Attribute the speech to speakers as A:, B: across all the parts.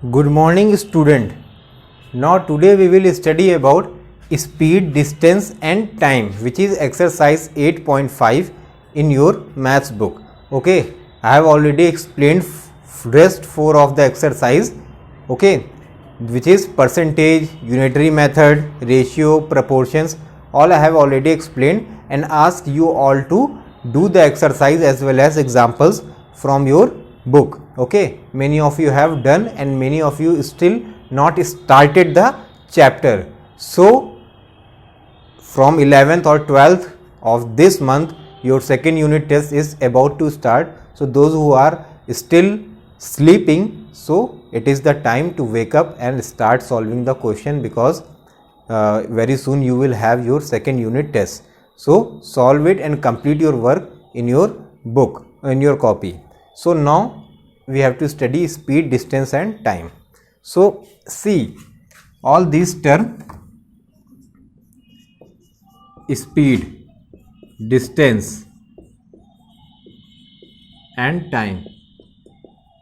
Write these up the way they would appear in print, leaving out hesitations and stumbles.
A: Good morning student. Now today we will study about speed, distance and time, which is exercise 8.5 in your maths book. Okay, I have already explained rest 4 of the exercise, okay, which is percentage, unitary method, ratio, proportions, all I have already explained and ask you all to do the exercise as well as examples from your book. Okay, many of you have done and many of you still not started the chapter. So from 11th or 12th of this month your second unit test is about to start. So those who are still sleeping, so it is the time to wake up and start solving the question, because very soon you will have your second unit test. So solve it and complete your work in your book, in your copy. So now we have to study speed, distance and time. So see all these terms: speed, distance and time.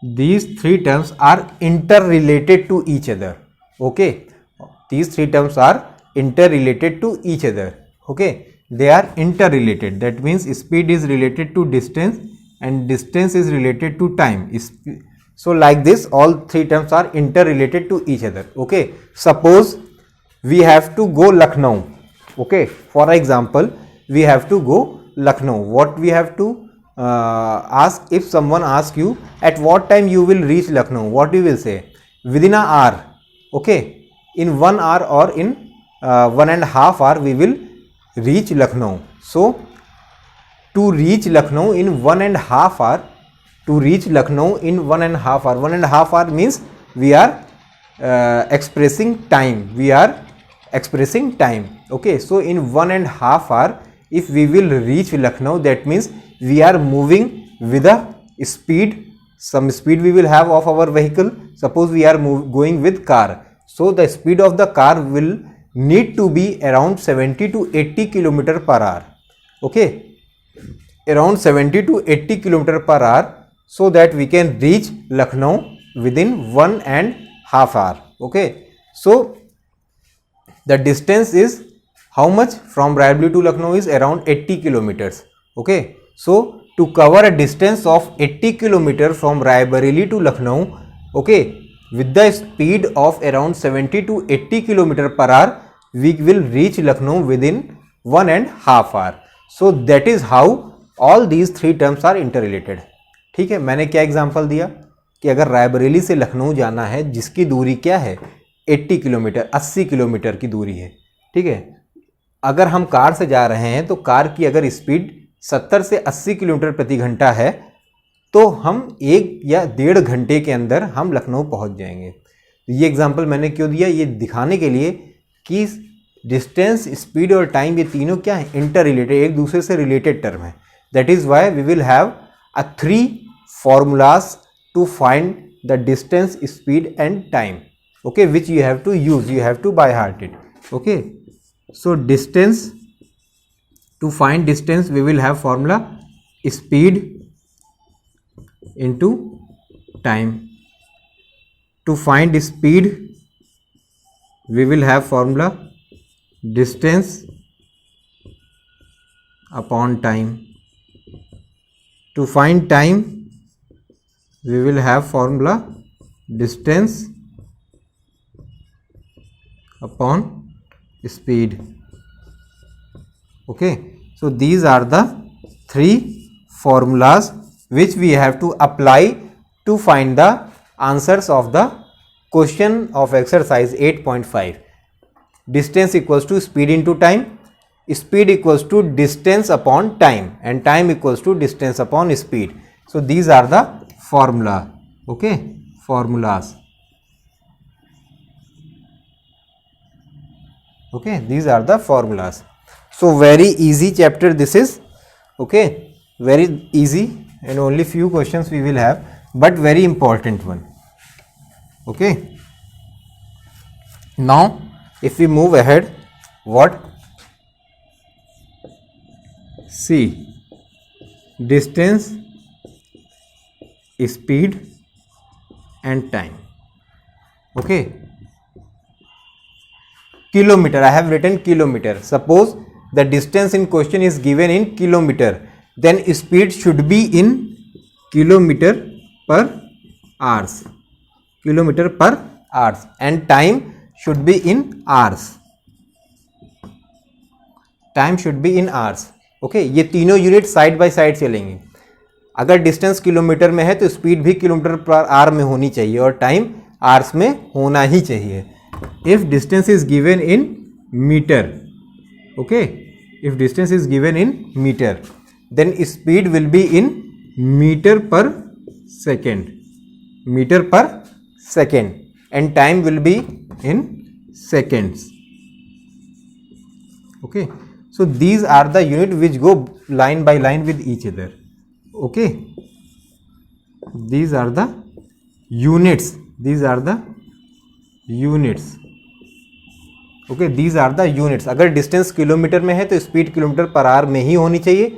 A: These three terms are interrelated to each other. Okay, these three terms are interrelated to each other. Okay, they are interrelated. That means speed is related to distance and distance is related to time. So like this, all three terms are interrelated to each other. Okay, suppose we have to go Lucknow. Okay, for example, we have to go Lucknow. What we have to ask? If someone asks you at what time you will reach Lucknow, what you will say? Within an hour. Okay, in 1 hour or in 1.5 hours we will reach Lucknow. So to reach Lucknow in 1.5 hours, to reach Lucknow in 1.5 hours, 1.5 hours means we are expressing time. We are expressing time. Okay, so in 1.5 hours if we will reach Lucknow, that means we are moving with a speed, some speed we will have of our vehicle. Suppose we are going with car, so the speed of the car will need to be around 70 to 80 km per hour. Okay, around 70 to 80 km per hour, so that we can reach Lucknow within 1.5 hours. Okay, so the distance is how much? From Raebareli to Lucknow is around 80 kilometers. Okay, so to cover a distance of 80 kilometers from Raebareli to Lucknow, okay, with the speed of around 70 to 80 kilometers per hour, we will reach Lucknow within 1.5 hours. So that is how all these three terms are interrelated. ठीक है, मैंने क्या example दिया कि अगर रायबरेली से लखनऊ जाना है जिसकी दूरी क्या है 80 किलोमीटर, 80 किलोमीटर की दूरी है. ठीक है, अगर हम कार से जा रहे हैं तो कार की अगर स्पीड 70 से 80 किलोमीटर प्रति घंटा है तो हम 1 या 1.5 घंटे के अंदर हम लखनऊ पहुंच जाएंगे. ये एग्जांपल मैंने क्यों दिया? ये दिखाने के लिए कि डिस्टेंस, स्पीड और टाइम ये तीनों क्या है? इंटर रिलेटेड, एक दूसरे से रिलेटेड टर्म है. That is why we will have a 3 formulas to find the distance, speed and time. Okay, which you have to use, you have to by heart it. Okay, so distance, to find distance we will have formula speed into time. To find speed we will have formula distance upon time. To find time we will have formula distance upon speed. Okay, so these are the 3 formulas which we have to apply to find the answers of the question of exercise 8.5. Distance equals to speed into time, speed equals to distance upon time and time equals to distance upon speed. So these are the formula. Okay, formulas. Okay, these are the formulas. So very easy chapter this is. Okay, very easy and only few questions we will have, but very important one. Okay, now if we move ahead, what? See, distance, speed and time. Okay, kilometer, I have written kilometer. Suppose the distance in question is given in kilometer, then speed should be in kilometer per hours, kilometer per hours, and time should be in hours, time should be in hours. Okay, ये तीनों unit side by side चलेंगे. अगर distance kilometre में है तो speed भी kilometre per our में होनी चाहिए और टाइम आवर्स में होना ही चाहिए. If distance is given in metre, okay, if distance is given in metre, then speed will be in metre per second, metre per second, and time will be in seconds. Okay, so these are the unit which go line by line with each other. Okay, these are the units, these are the units. Okay, these are the units. अगर distance kilometre में है तो speed kilometre per our में ही होनी चाहिए,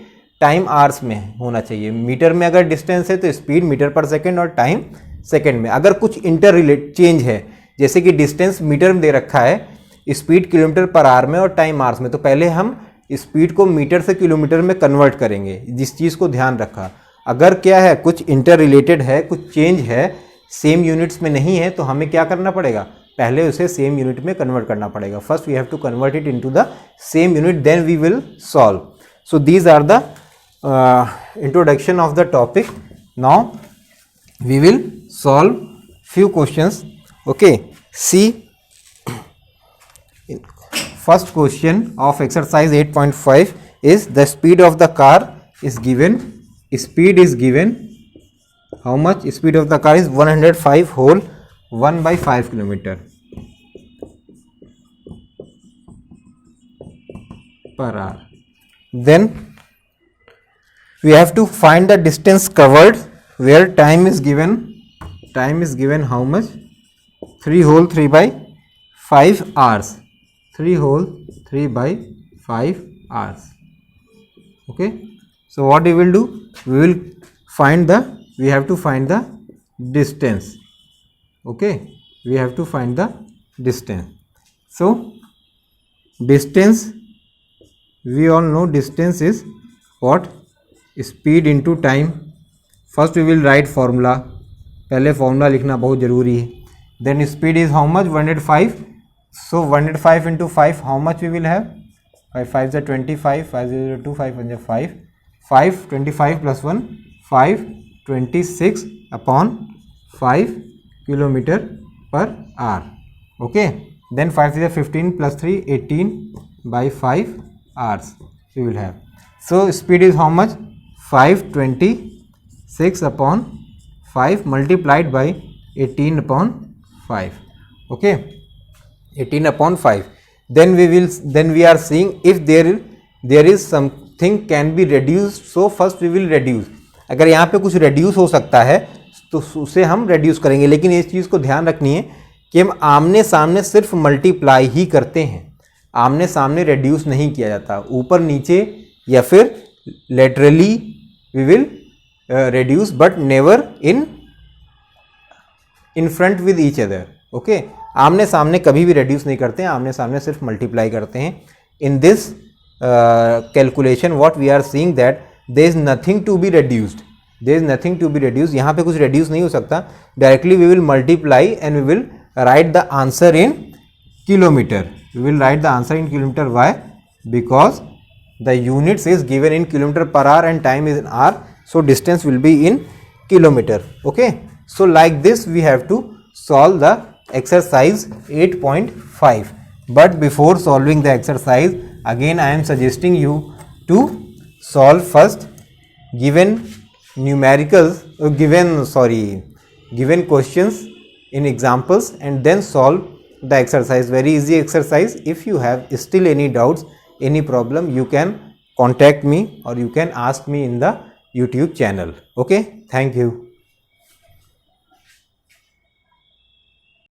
A: time hours में होना चाहिए. मीटर में अगर डिस्टेंस है तो स्पीड मीटर पर सेकंड और टाइम सेकंड में. अगर कुछ इंटर रिलेट चेंज है, जैसे कि डिस्टेंस मीटर में दे रखा है, स्पीड किलोमीटर पर आवर में और टाइम आवर्स में, तो पहले हम स्पीड को मीटर से किलोमीटर में कन्वर्ट करेंगे. जिस चीज़ को ध्यान रखा, अगर क्या है कुछ इंटर रिलेटेड है, कुछ चेंज है, सेम यूनिट्स में नहीं है, तो हमें क्या करना पड़ेगा, पहले उसे सेम यूनिट में कन्वर्ट करना पड़ेगा. First we have to convert it into the same unit, then we will solve. So these are the introduction of the topic. Now we will solve few questions. Okay, see, first question of exercise 8.5 is the speed of the car is given. Speed is given. How much? Speed of the car is 105 whole 1/5 kilometer per hour. Then we have to find the distance covered, where time is given. Time is given how much? 3 whole 3/5 hours. 3 whole 3/5 hours. Okay. So what we will do? We will find the. We have to find the distance. Okay. We have to find the distance. So distance. We all know distance is what? Speed into time. First we will write formula. पहले formula लिखना बहुत ज़रूरी है. Then speed is how much? 105. So 105 into 5 how much we will have? 5 5 ज़ा 25, 5 0 2, 5 1 5, 5 25 plus 1 5 26 upon 5 kilometre per hour. Okay, then 5 3 15 plus 3 18/5 hours we will have. So speed is how much? 526 upon 5 multiplied by 18 upon 5. Okay, 18 upon 5. Then we are seeing if there is something can be reduced. So first we will reduce. अगर यहाँ पे कुछ reduce हो सकता है तो उसे हम reduce करेंगे. लेकिन इस चीज़ को ध्यान रखनी है कि हम आमने सामने सिर्फ मल्टीप्लाई ही करते हैं, आमने सामने reduce नहीं किया जाता. ऊपर नीचे या फिर laterally we will reduce, but never in front with each other. Okay, आमने सामने कभी भी reduce नहीं करते हैं, आमने सामने सिर्फ multiply करते हैं. In this calculation what we are seeing that there is nothing to be reduced. There is nothing to be reduced. यहाँ पे कुछ reduce नहीं हो सकता. Directly we will multiply and we will write the answer in kilometer. We will write the answer in kilometer. Why? Because the units is given in kilometer per hour and time is in hour. So distance will be in kilometer. Okay. So like this we have to solve the exercise 8.5. But before solving the exercise, again I am suggesting you to solve first given numericals, given questions in examples, and then solve the exercise. Very easy exercise. If you have still any doubts, any problem, you can contact me or you can ask me in the YouTube channel. Okay, thank you.